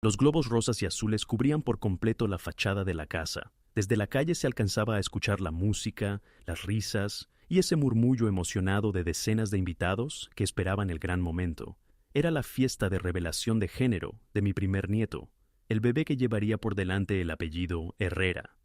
Los globos rosas y azules cubrían por completo la fachada de la casa. Desde la calle se alcanzaba a escuchar la música, las risas y ese murmullo emocionado de decenas de invitados que esperaban el gran momento. Era la fiesta de revelación de género de mi primer nieto, el bebé que llevaría por delante el apellido Herrera,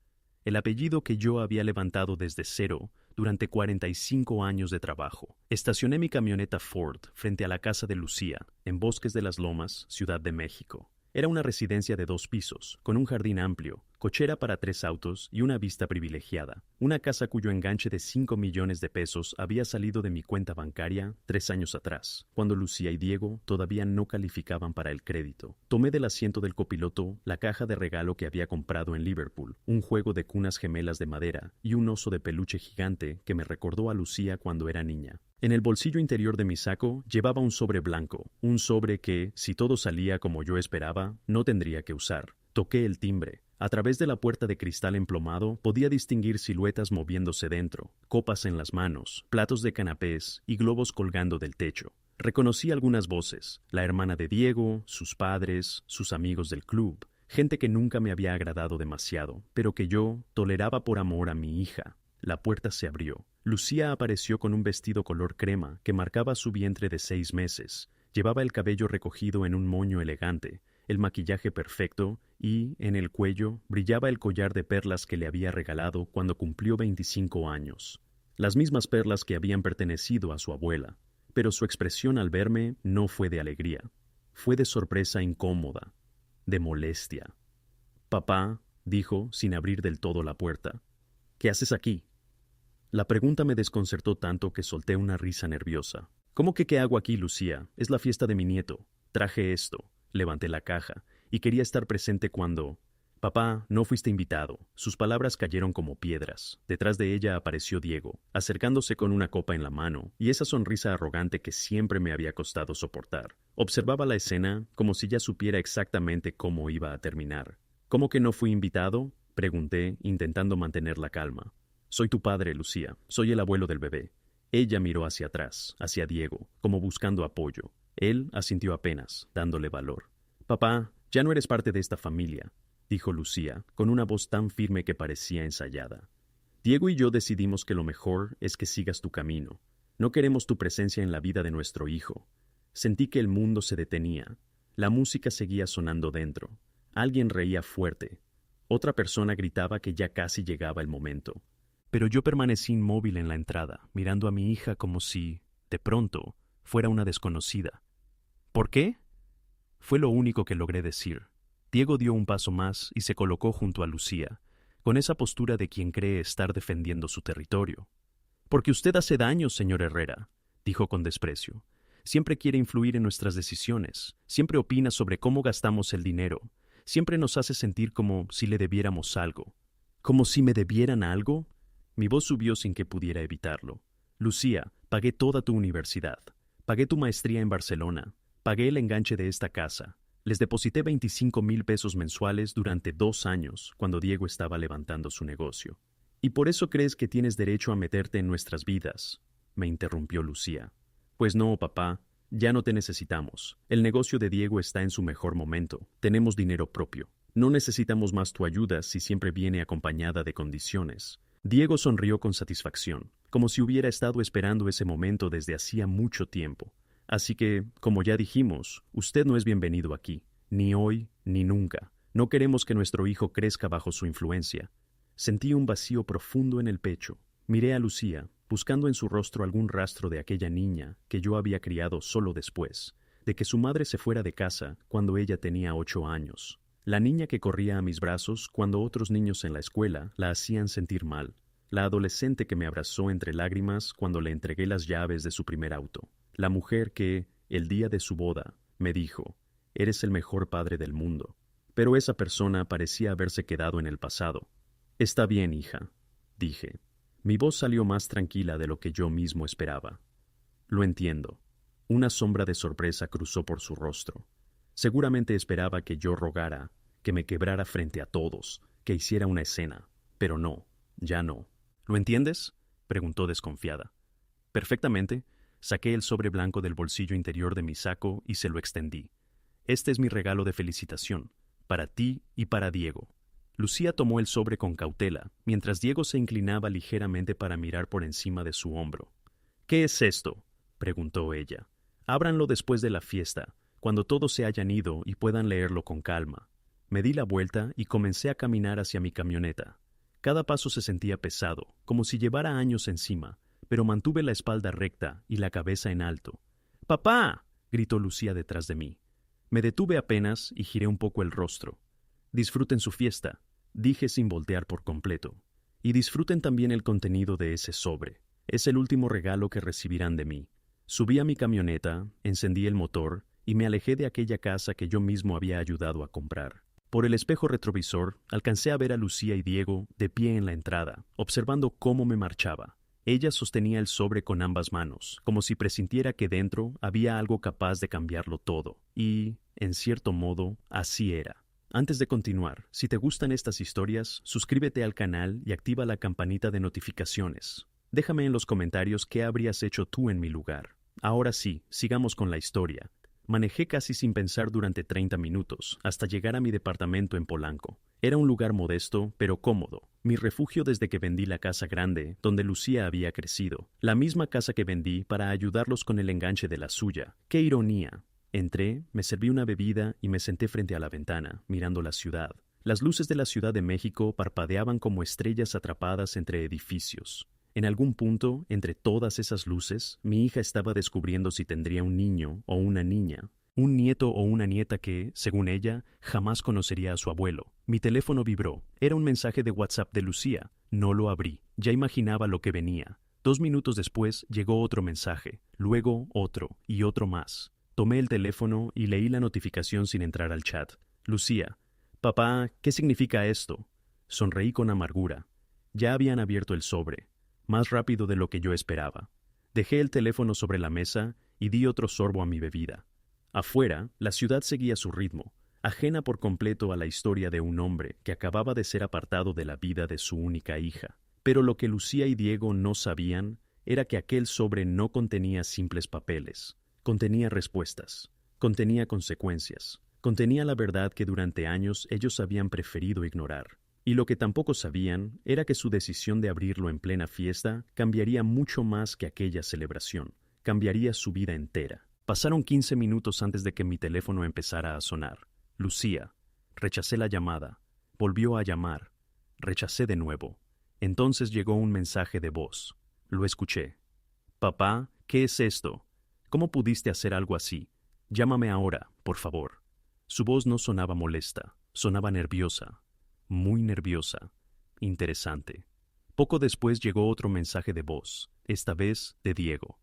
el apellido que yo había levantado desde cero durante 45 años de trabajo. Estacioné mi camioneta Ford frente a la casa de Lucía, en Bosques de las Lomas, Ciudad de México. Era una residencia de 2 pisos, con un jardín amplio, cochera para 3 autos y una vista privilegiada. Una casa cuyo enganche de 5 millones de pesos había salido de mi cuenta bancaria 3 años atrás, cuando Lucía y Diego todavía no calificaban para el crédito. Tomé del asiento del copiloto la caja de regalo que había comprado en Liverpool, un juego de cunas gemelas de madera y un oso de peluche gigante que me recordó a Lucía cuando era niña. En el bolsillo interior de mi saco llevaba un sobre blanco, un sobre que, si todo salía como yo esperaba, no tendría que usar. Toqué el timbre. A través de la puerta de cristal emplomado podía distinguir siluetas moviéndose dentro, copas en las manos, platos de canapés y globos colgando del techo. Reconocí algunas voces, la hermana de Diego, sus padres, sus amigos del club, gente que nunca me había agradado demasiado, pero que yo toleraba por amor a mi hija. La puerta se abrió. Lucía apareció con un vestido color crema que marcaba su vientre de 6 meses. Llevaba el cabello recogido en un moño elegante, el maquillaje perfecto y, en el cuello, brillaba el collar de perlas que le había regalado cuando cumplió 25 años. Las mismas perlas que habían pertenecido a su abuela. Pero su expresión al verme no fue de alegría. Fue de sorpresa incómoda, de molestia. «Papá», dijo, sin abrir del todo la puerta, «¿qué haces aquí?» La pregunta me desconcertó tanto que solté una risa nerviosa. «¿Cómo que qué hago aquí, Lucía? Es la fiesta de mi nieto. Traje esto». Levanté la caja y quería estar presente cuando... «Papá, no fuiste invitado». Sus palabras cayeron como piedras. Detrás de ella apareció Diego, acercándose con una copa en la mano y esa sonrisa arrogante que siempre me había costado soportar. Observaba la escena como si ya supiera exactamente cómo iba a terminar. «¿Cómo que no fui invitado?», pregunté, intentando mantener la calma. «Soy tu padre, Lucía. Soy el abuelo del bebé». Ella miró hacia atrás, hacia Diego, como buscando apoyo. Él asintió apenas, dándole valor. «Papá, ya no eres parte de esta familia», dijo Lucía, con una voz tan firme que parecía ensayada. «Diego y yo decidimos que lo mejor es que sigas tu camino. No queremos tu presencia en la vida de nuestro hijo». Sentí que el mundo se detenía. La música seguía sonando dentro. Alguien reía fuerte. Otra persona gritaba que ya casi llegaba el momento. Pero yo permanecí inmóvil en la entrada, mirando a mi hija como si, de pronto, fuera una desconocida. «¿Por qué?», fue lo único que logré decir. Diego dio un paso más y se colocó junto a Lucía, con esa postura de quien cree estar defendiendo su territorio. «Porque usted hace daño, señor Herrera», dijo con desprecio. «Siempre quiere influir en nuestras decisiones, siempre opina sobre cómo gastamos el dinero, siempre nos hace sentir como si le debiéramos algo». «¿Como si me debieran algo?». Mi voz subió sin que pudiera evitarlo. «Lucía, pagué toda tu universidad. Pagué tu maestría en Barcelona. Pagué el enganche de esta casa. Les deposité 25,000 pesos mensuales durante 2 años, cuando Diego estaba levantando su negocio. ¿Y por eso crees que tienes derecho a meterte en nuestras vidas?», me interrumpió Lucía. «Pues no, papá. Ya no te necesitamos. El negocio de Diego está en su mejor momento. Tenemos dinero propio. No necesitamos más tu ayuda si siempre viene acompañada de condiciones». Diego sonrió con satisfacción, como si hubiera estado esperando ese momento desde hacía mucho tiempo. «Así que, como ya dijimos, usted no es bienvenido aquí, ni hoy ni nunca. No queremos que nuestro hijo crezca bajo su influencia». Sentí un vacío profundo en el pecho. Miré a Lucía, buscando en su rostro algún rastro de aquella niña que yo había criado solo después, de que su madre se fuera de casa cuando ella tenía 8 años. La niña que corría a mis brazos cuando otros niños en la escuela la hacían sentir mal. La adolescente que me abrazó entre lágrimas cuando le entregué las llaves de su primer auto. La mujer que, el día de su boda, me dijo: «Eres el mejor padre del mundo». Pero esa persona parecía haberse quedado en el pasado. «Está bien, hija», dije. Mi voz salió más tranquila de lo que yo mismo esperaba. «Lo entiendo». Una sombra de sorpresa cruzó por su rostro. Seguramente esperaba que yo rogara, que me quebrara frente a todos, que hiciera una escena. Pero no, ya no. «¿Lo entiendes?», preguntó desconfiada. «Perfectamente». Saqué el sobre blanco del bolsillo interior de mi saco y se lo extendí. Este es mi regalo de felicitación, para ti y para Diego. Lucía tomó el sobre con cautela, mientras Diego se inclinaba ligeramente para mirar por encima de su hombro. ¿Qué es esto?, preguntó ella. Ábranlo después de la fiesta, cuando todos se hayan ido y puedan leerlo con calma. Me di la vuelta y comencé a caminar hacia mi camioneta. Cada paso se sentía pesado, como si llevara años encima, pero mantuve la espalda recta y la cabeza en alto. ¡Papá!, gritó Lucía detrás de mí. Me detuve apenas y giré un poco el rostro. Disfruten su fiesta, dije sin voltear por completo. Y disfruten también el contenido de ese sobre. Es el último regalo que recibirán de mí. Subí a mi camioneta, encendí el motor y me alejé de aquella casa que yo mismo había ayudado a comprar. Por el espejo retrovisor, alcancé a ver a Lucía y Diego de pie en la entrada, observando cómo me marchaba. Ella sostenía el sobre con ambas manos, como si presintiera que dentro había algo capaz de cambiarlo todo. Y, en cierto modo, así era. Antes de continuar, si te gustan estas historias, suscríbete al canal y activa la campanita de notificaciones. Déjame en los comentarios qué habrías hecho tú en mi lugar. Ahora sí, sigamos con la historia. Manejé casi sin pensar durante 30 minutos, hasta llegar a mi departamento en Polanco. Era un lugar modesto, pero cómodo. Mi refugio desde que vendí la casa grande, donde Lucía había crecido. La misma casa que vendí para ayudarlos con el enganche de la suya. ¡Qué ironía! Entré, me serví una bebida y me senté frente a la ventana, mirando la ciudad. Las luces de la Ciudad de México parpadeaban como estrellas atrapadas entre edificios. En algún punto, entre todas esas luces, mi hija estaba descubriendo si tendría un niño o una niña, un nieto o una nieta que, según ella, jamás conocería a su abuelo. Mi teléfono vibró. Era un mensaje de WhatsApp de Lucía. No lo abrí. Ya imaginaba lo que venía. 2 minutos después llegó otro mensaje, luego otro y otro más. Tomé el teléfono y leí la notificación sin entrar al chat. Lucía: papá, ¿qué significa esto? Sonreí con amargura. Ya habían abierto el sobre, más rápido de lo que yo esperaba. Dejé el teléfono sobre la mesa y di otro sorbo a mi bebida. Afuera, la ciudad seguía su ritmo, ajena por completo a la historia de un hombre que acababa de ser apartado de la vida de su única hija. Pero lo que Lucía y Diego no sabían era que aquel sobre no contenía simples papeles. Contenía respuestas, contenía consecuencias, contenía la verdad que durante años ellos habían preferido ignorar. Y lo que tampoco sabían era que su decisión de abrirlo en plena fiesta cambiaría mucho más que aquella celebración, cambiaría su vida entera. Pasaron 15 minutos antes de que mi teléfono empezara a sonar. Lucía. Rechacé la llamada. Volvió a llamar. Rechacé de nuevo. Entonces llegó un mensaje de voz. Lo escuché. Papá, ¿qué es esto? ¿Cómo pudiste hacer algo así? Llámame ahora, por favor. Su voz no sonaba molesta, sonaba nerviosa, muy nerviosa, interesante. Poco después llegó otro mensaje de voz, esta vez de Diego.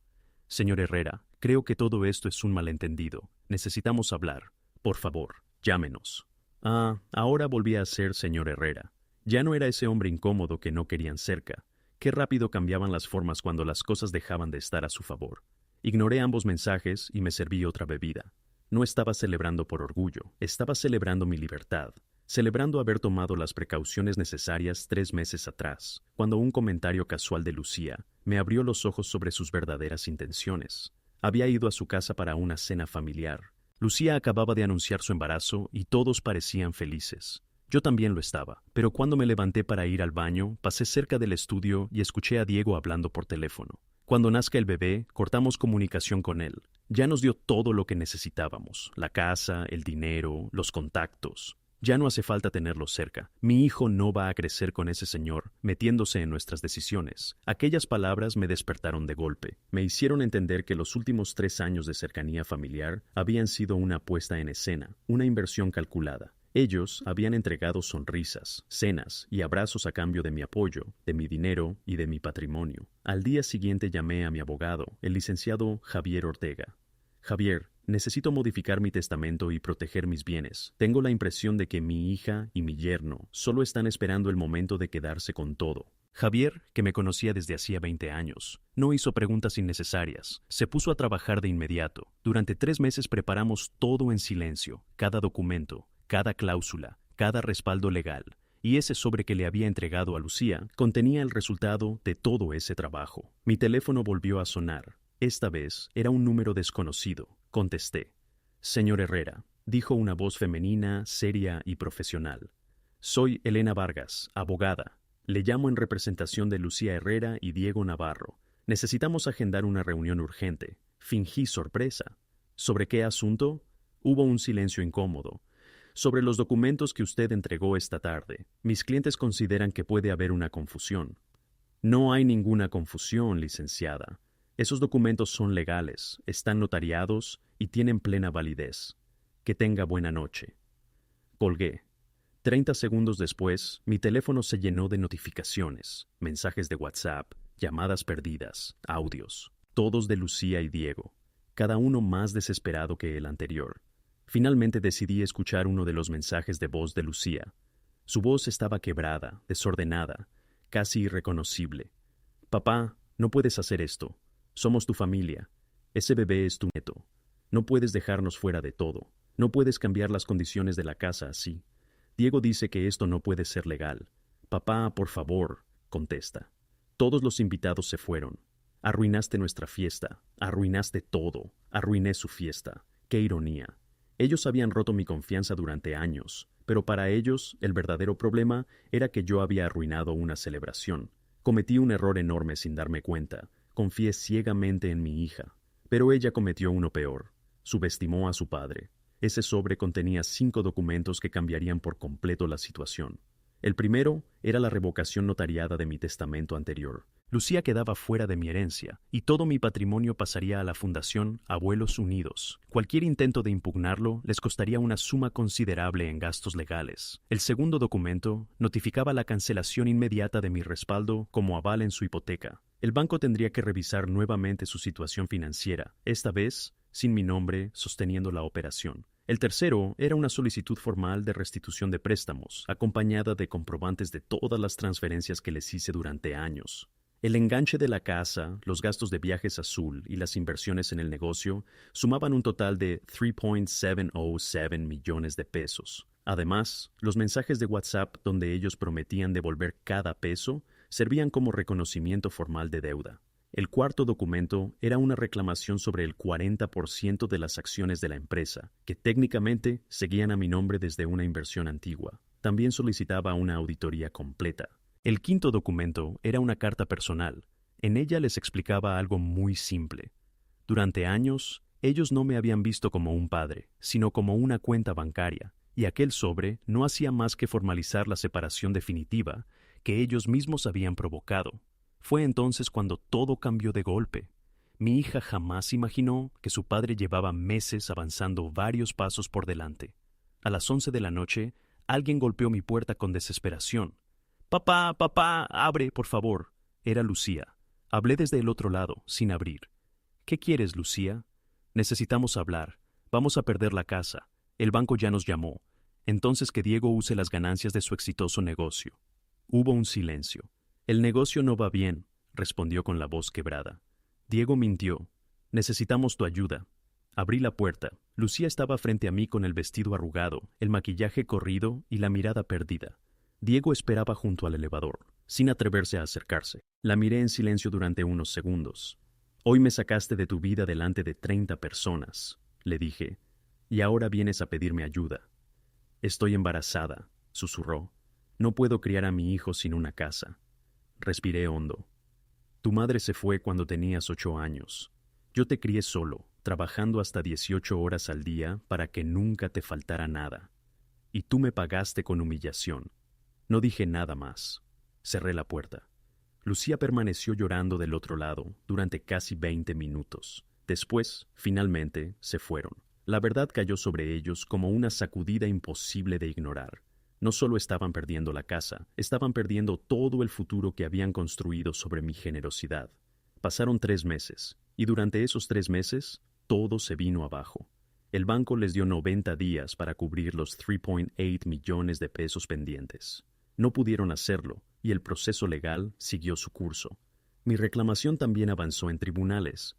Señor Herrera, creo que todo esto es un malentendido. Necesitamos hablar. Por favor, llámenos. Ahora volví a ser señor Herrera. Ya no era ese hombre incómodo que no querían cerca. Qué rápido cambiaban las formas cuando las cosas dejaban de estar a su favor. Ignoré ambos mensajes y me serví otra bebida. No estaba celebrando por orgullo, estaba celebrando mi libertad, celebrando haber tomado las precauciones necesarias 3 meses atrás, cuando un comentario casual de Lucía me abrió los ojos sobre sus verdaderas intenciones. Había ido a su casa para una cena familiar. Lucía acababa de anunciar su embarazo y todos parecían felices. Yo también lo estaba, pero cuando me levanté para ir al baño, pasé cerca del estudio y escuché a Diego hablando por teléfono. Cuando nazca el bebé, cortamos comunicación con él. Ya nos dio todo lo que necesitábamos, la casa, el dinero, los contactos. Ya no hace falta tenerlo cerca. Mi hijo no va a crecer con ese señor metiéndose en nuestras decisiones. Aquellas palabras me despertaron de golpe. Me hicieron entender que los últimos 3 años de cercanía familiar habían sido una puesta en escena, una inversión calculada. Ellos habían entregado sonrisas, cenas y abrazos a cambio de mi apoyo, de mi dinero y de mi patrimonio. Al día siguiente llamé a mi abogado, el licenciado Javier Ortega. Javier, necesito modificar mi testamento y proteger mis bienes. Tengo la impresión de que mi hija y mi yerno solo están esperando el momento de quedarse con todo. Javier, que me conocía desde hacía 20 años, no hizo preguntas innecesarias. Se puso a trabajar de inmediato. Durante 3 meses preparamos todo en silencio, cada documento, cada cláusula, cada respaldo legal, y ese sobre que le había entregado a Lucía contenía el resultado de todo ese trabajo. Mi teléfono volvió a sonar. Esta vez era un número desconocido. Contesté. Señor Herrera, dijo una voz femenina, seria y profesional. Soy Elena Vargas, abogada. Le llamo en representación de Lucía Herrera y Diego Navarro. Necesitamos agendar una reunión urgente. Fingí sorpresa. ¿Sobre qué asunto? Hubo un silencio incómodo. Sobre los documentos que usted entregó esta tarde. Mis clientes consideran que puede haber una confusión. No hay ninguna confusión, licenciada. Esos documentos son legales, están notariados y tienen plena validez. Que tenga buena noche. Colgué. 30 segundos después, mi teléfono se llenó de notificaciones, mensajes de WhatsApp, llamadas perdidas, audios, todos de Lucía y Diego, cada uno más desesperado que el anterior. Finalmente decidí escuchar uno de los mensajes de voz de Lucía. Su voz estaba quebrada, desordenada, casi irreconocible. Papá, no puedes hacer esto. Somos tu familia. Ese bebé es tu nieto. No puedes dejarnos fuera de todo. No puedes cambiar las condiciones de la casa así. Diego dice que esto no puede ser legal. Papá, por favor, contesta. Todos los invitados se fueron. Arruinaste nuestra fiesta. Arruinaste todo. Arruiné su fiesta. ¡Qué ironía! Ellos habían roto mi confianza durante años, pero para ellos el verdadero problema era que yo había arruinado una celebración. Cometí un error enorme sin darme cuenta. Confié ciegamente en mi hija. Pero ella cometió uno peor. Subestimó a su padre. Ese sobre contenía 5 documentos que cambiarían por completo la situación. El primero era la revocación notariada de mi testamento anterior. Lucía quedaba fuera de mi herencia, y todo mi patrimonio pasaría a la Fundación Abuelos Unidos. Cualquier intento de impugnarlo les costaría una suma considerable en gastos legales. El segundo documento notificaba la cancelación inmediata de mi respaldo como aval en su hipoteca. El banco tendría que revisar nuevamente su situación financiera, esta vez sin mi nombre sosteniendo la operación. El tercero era una solicitud formal de restitución de préstamos, acompañada de comprobantes de todas las transferencias que les hice durante años. El enganche de la casa, los gastos de viajes azul y las inversiones en el negocio sumaban un total de 3.707 millones de pesos. Además, los mensajes de WhatsApp donde ellos prometían devolver cada peso servían como reconocimiento formal de deuda. El cuarto documento era una reclamación sobre el 40% de las acciones de la empresa, que técnicamente seguían a mi nombre desde una inversión antigua. También solicitaba una auditoría completa. El quinto documento era una carta personal. En ella les explicaba algo muy simple. Durante años, ellos no me habían visto como un padre, sino como una cuenta bancaria, y aquel sobre no hacía más que formalizar la separación definitiva que ellos mismos habían provocado. Fue entonces cuando todo cambió de golpe. Mi hija jamás imaginó que su padre llevaba meses avanzando varios pasos por delante. A las 11 de la noche, alguien golpeó mi puerta con desesperación. «Papá, papá, abre, por favor». Era Lucía. Hablé desde el otro lado, sin abrir. «¿Qué quieres, Lucía?» «Necesitamos hablar. Vamos a perder la casa. El banco ya nos llamó. Entonces que Diego use las ganancias de su exitoso negocio». Hubo un silencio. «El negocio no va bien», respondió con la voz quebrada. Diego mintió. «Necesitamos tu ayuda». Abrí la puerta. Lucía estaba frente a mí con el vestido arrugado, el maquillaje corrido y la mirada perdida. Diego esperaba junto al elevador, sin atreverse a acercarse. La miré en silencio durante unos segundos. «Hoy me sacaste de tu vida delante de 30 personas», le dije, «y ahora vienes a pedirme ayuda». «Estoy embarazada», susurró. «No puedo criar a mi hijo sin una casa». Respiré hondo. «Tu madre se fue cuando tenías 8 años. Yo te crié solo, trabajando hasta 18 horas al día para que nunca te faltara nada. Y tú me pagaste con humillación». No dije nada más. Cerré la puerta. Lucía permaneció llorando del otro lado durante casi 20 minutos. Después, finalmente, se fueron. La verdad cayó sobre ellos como una sacudida imposible de ignorar. No solo estaban perdiendo la casa, estaban perdiendo todo el futuro que habían construido sobre mi generosidad. Pasaron 3 meses, y durante esos 3 meses, todo se vino abajo. El banco les dio 90 días para cubrir los 3.8 millones de pesos pendientes. No pudieron hacerlo, y el proceso legal siguió su curso. Mi reclamación también avanzó en tribunales.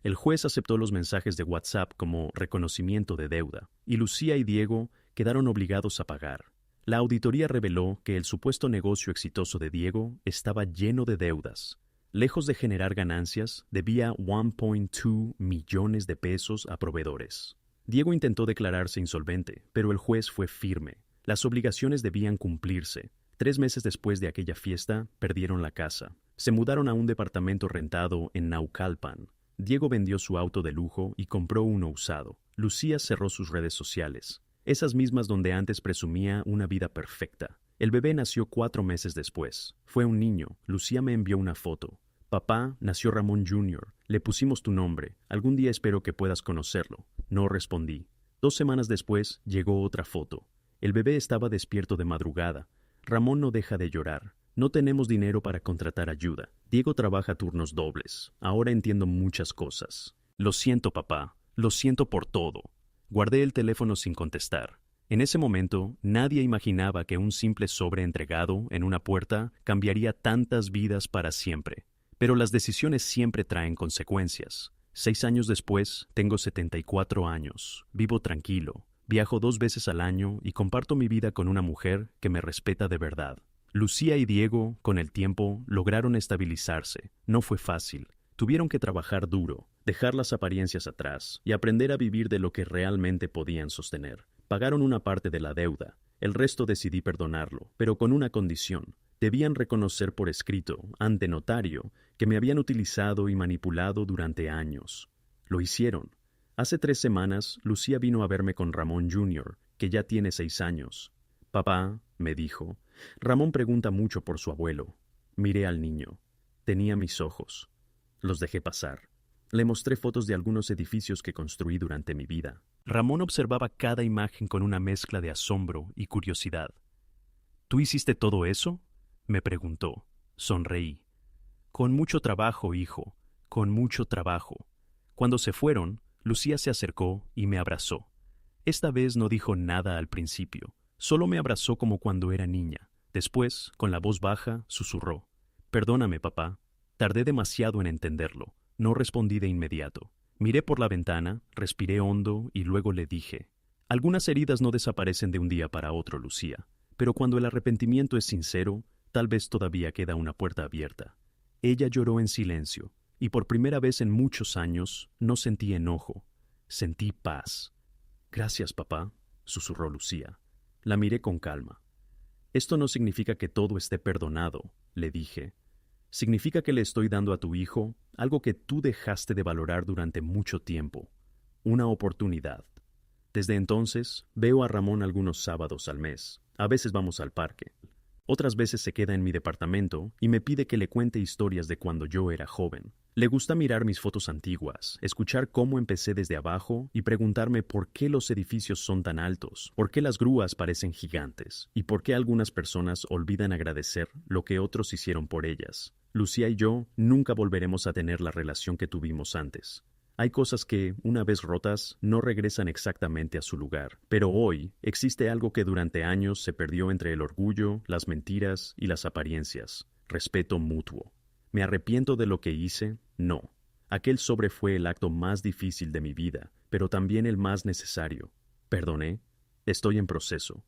El juez aceptó los mensajes de WhatsApp como reconocimiento de deuda, y Lucía y Diego quedaron obligados a pagar. La auditoría reveló que el supuesto negocio exitoso de Diego estaba lleno de deudas. Lejos de generar ganancias, debía 1.2 millones de pesos a proveedores. Diego intentó declararse insolvente, pero el juez fue firme. Las obligaciones debían cumplirse. 3 meses después de aquella fiesta, perdieron la casa. Se mudaron a un departamento rentado en Naucalpan. Diego vendió su auto de lujo y compró uno usado. Lucía cerró sus redes sociales, esas mismas donde antes presumía una vida perfecta. El bebé nació 4 meses después. Fue un niño. Lucía me envió una foto. Papá, nació Ramón Jr. Le pusimos tu nombre. Algún día espero que puedas conocerlo. No respondí. 2 semanas después llegó otra foto. El bebé estaba despierto de madrugada. Ramón no deja de llorar. No tenemos dinero para contratar ayuda. Diego trabaja turnos dobles. Ahora entiendo muchas cosas. Lo siento, papá. Lo siento por todo. Guardé el teléfono sin contestar. En ese momento, nadie imaginaba que un simple sobre entregado en una puerta cambiaría tantas vidas para siempre. Pero las decisiones siempre traen consecuencias. 6 años después, tengo 74 años. Vivo tranquilo. Viajo 2 veces al año y comparto mi vida con una mujer que me respeta de verdad. Lucía y Diego, con el tiempo, lograron estabilizarse. No fue fácil. Tuvieron que trabajar duro, dejar las apariencias atrás y aprender a vivir de lo que realmente podían sostener. Pagaron una parte de la deuda. El resto decidí perdonarlo, pero con una condición. Debían reconocer por escrito, ante notario, que me habían utilizado y manipulado durante años. Lo hicieron. Hace 3 semanas, Lucía vino a verme con Ramón Jr., que ya tiene 6 años. Papá, me dijo, Ramón pregunta mucho por su abuelo. Miré al niño. Tenía mis ojos. Los dejé pasar. Le mostré fotos de algunos edificios que construí durante mi vida. Ramón observaba cada imagen con una mezcla de asombro y curiosidad. ¿Tú hiciste todo eso?, me preguntó. Sonreí. Con mucho trabajo, hijo, con mucho trabajo. Cuando se fueron, Lucía se acercó y me abrazó. Esta vez no dijo nada al principio, solo me abrazó como cuando era niña. Después, con la voz baja, susurró. Perdóname, papá. Tardé demasiado en entenderlo. No respondí de inmediato. Miré por la ventana, respiré hondo y luego le dije. Algunas heridas no desaparecen de un día para otro, Lucía, pero cuando el arrepentimiento es sincero, tal vez todavía queda una puerta abierta. Ella lloró en silencio, y por primera vez en muchos años no sentí enojo, sentí paz. Gracias, papá, susurró Lucía. La miré con calma. Esto no significa que todo esté perdonado, le dije. Significa que le estoy dando a tu hijo algo que tú dejaste de valorar durante mucho tiempo, una oportunidad. Desde entonces, veo a Ramón algunos sábados al mes. A veces vamos al parque. Otras veces se queda en mi departamento y me pide que le cuente historias de cuando yo era joven. Le gusta mirar mis fotos antiguas, escuchar cómo empecé desde abajo y preguntarme por qué los edificios son tan altos, por qué las grúas parecen gigantes y por qué algunas personas olvidan agradecer lo que otros hicieron por ellas. Lucía y yo nunca volveremos a tener la relación que tuvimos antes. Hay cosas que, una vez rotas, no regresan exactamente a su lugar. Pero hoy existe algo que durante años se perdió entre el orgullo, las mentiras y las apariencias. Respeto mutuo. ¿Me arrepiento de lo que hice? No. Aquel sobre fue el acto más difícil de mi vida, pero también el más necesario. ¿Perdoné? Estoy en proceso.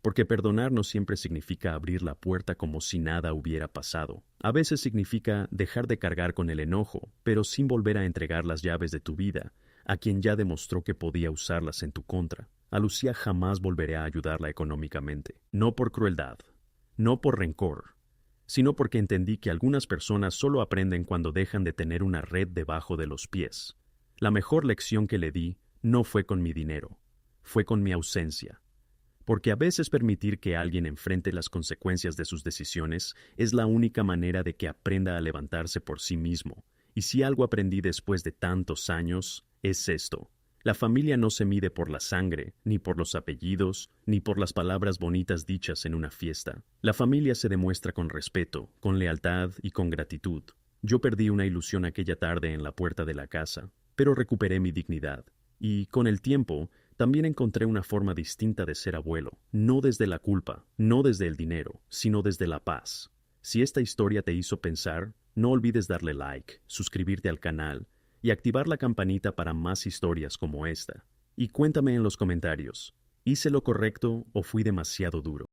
Porque perdonar no siempre significa abrir la puerta como si nada hubiera pasado. A veces significa dejar de cargar con el enojo, pero sin volver a entregar las llaves de tu vida a quien ya demostró que podía usarlas en tu contra. A Lucía jamás volveré a ayudarla económicamente. No por crueldad, no por rencor, sino porque entendí que algunas personas solo aprenden cuando dejan de tener una red debajo de los pies. La mejor lección que le di no fue con mi dinero, fue con mi ausencia. Porque a veces permitir que alguien enfrente las consecuencias de sus decisiones es la única manera de que aprenda a levantarse por sí mismo. Y si algo aprendí después de tantos años, es esto. La familia no se mide por la sangre, ni por los apellidos, ni por las palabras bonitas dichas en una fiesta. La familia se demuestra con respeto, con lealtad y con gratitud. Yo perdí una ilusión aquella tarde en la puerta de la casa, pero recuperé mi dignidad. Y, con el tiempo, también encontré una forma distinta de ser abuelo, no desde la culpa, no desde el dinero, sino desde la paz. Si esta historia te hizo pensar, no olvides darle like, suscribirte al canal y activar la campanita para más historias como esta. Y cuéntame en los comentarios, ¿hice lo correcto o fui demasiado duro?